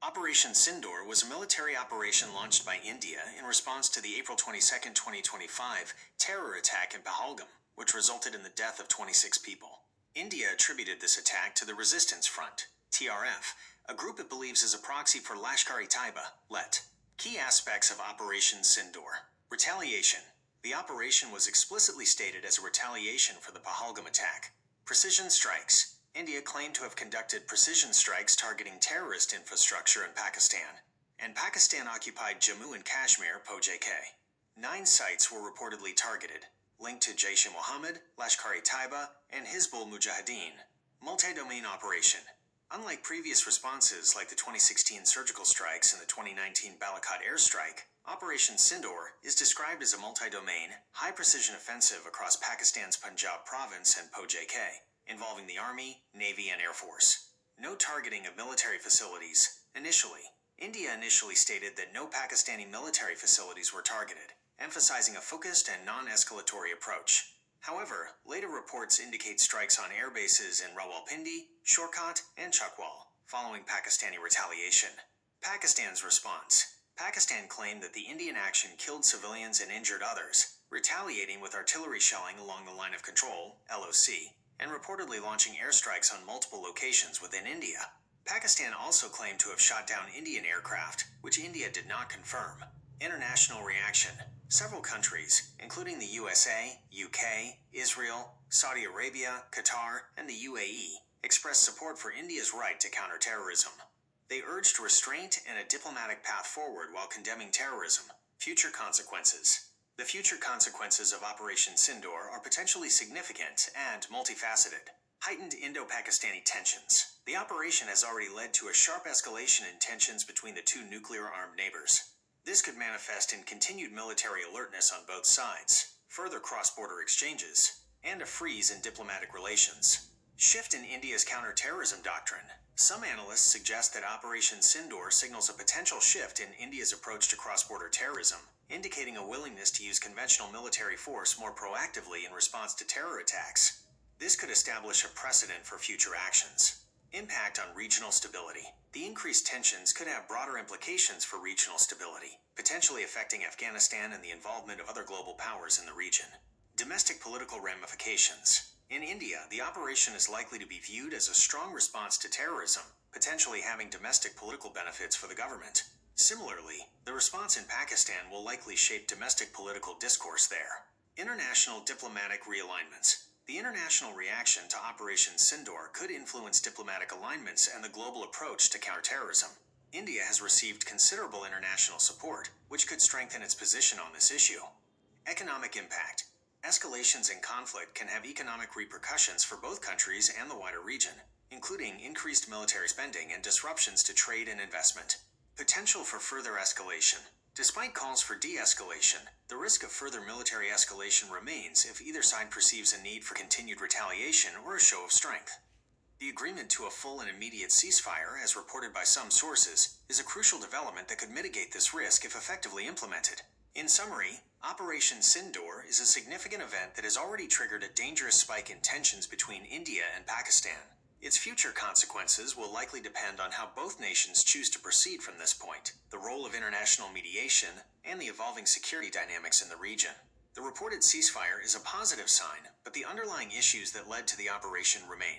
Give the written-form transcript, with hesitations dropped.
Operation Sindoor was a military operation launched by India in response to the April 22, 2025 terror attack in Pahalgam, which resulted in the death of 26 people. India attributed this attack to the Resistance Front, TRF, a group it believes is a proxy for Lashkar-e-Taiba, LET. Key aspects of Operation Sindoor. Retaliation. The operation was explicitly stated as a retaliation for the Pahalgam attack. Precision strikes. India claimed to have conducted precision strikes targeting terrorist infrastructure in Pakistan, and Pakistan-occupied Jammu and Kashmir (POJK). 9 sites were reportedly targeted, linked to Jaish-e-Mohammed, Lashkar-e-Taiba, and Hizbul Mujahideen. Multi-domain operation. Unlike previous responses like the 2016 surgical strikes and the 2019 Balakot airstrike, Operation Sindoor is described as a multi-domain, high-precision offensive across Pakistan's Punjab province and POJK, involving the Army, Navy, and Air Force. No targeting of military facilities. India initially stated that no Pakistani military facilities were targeted, emphasizing a focused and non-escalatory approach. However, later reports indicate strikes on air bases in Rawalpindi, Shorkat, and Chakwal, following Pakistani retaliation. Pakistan's response. Pakistan claimed that the Indian action killed civilians and injured others, retaliating with artillery shelling along the Line of Control, LOC, and reportedly launching airstrikes on multiple locations within India. Pakistan also claimed to have shot down Indian aircraft, which India did not confirm. International reaction. Several countries, including the USA, UK, Israel, Saudi Arabia, Qatar, and the UAE, expressed support for India's right to counter terrorism. They urged restraint and a diplomatic path forward while condemning terrorism. Future consequences. The future consequences of Operation Sindoor are potentially significant and multifaceted. Heightened Indo-Pakistani tensions. The operation has already led to a sharp escalation in tensions between the two nuclear-armed neighbors. This could manifest in continued military alertness on both sides, further cross-border exchanges, and a freeze in diplomatic relations. Shift in India's counter-terrorism doctrine. Some analysts suggest that Operation Sindoor signals a potential shift in India's approach to cross-border terrorism, indicating a willingness to use conventional military force more proactively in response to terror attacks. This could establish a precedent for future actions. Impact on regional stability. The increased tensions could have broader implications for regional stability, potentially affecting Afghanistan and the involvement of other global powers in the region. Domestic political ramifications. In India, the operation is likely to be viewed as a strong response to terrorism, potentially having domestic political benefits for the government. Similarly, the response in Pakistan will likely shape domestic political discourse there. International diplomatic realignments. The international reaction to Operation Sindoor could influence diplomatic alignments and the global approach to counterterrorism. India has received considerable international support, which could strengthen its position on this issue. Economic impact. Escalations in conflict can have economic repercussions for both countries and the wider region, including increased military spending and disruptions to trade and investment. Potential for further escalation. Despite calls for de-escalation, the risk of further military escalation remains if either side perceives a need for continued retaliation or a show of strength. The agreement to a full and immediate ceasefire, as reported by some sources, is a crucial development that could mitigate this risk if effectively implemented. In summary, Operation Sindoor is a significant event that has already triggered a dangerous spike in tensions between India and Pakistan. Its future consequences will likely depend on how both nations choose to proceed from this point, the role of international mediation, and the evolving security dynamics in the region. The reported ceasefire is a positive sign, but the underlying issues that led to the operation remain.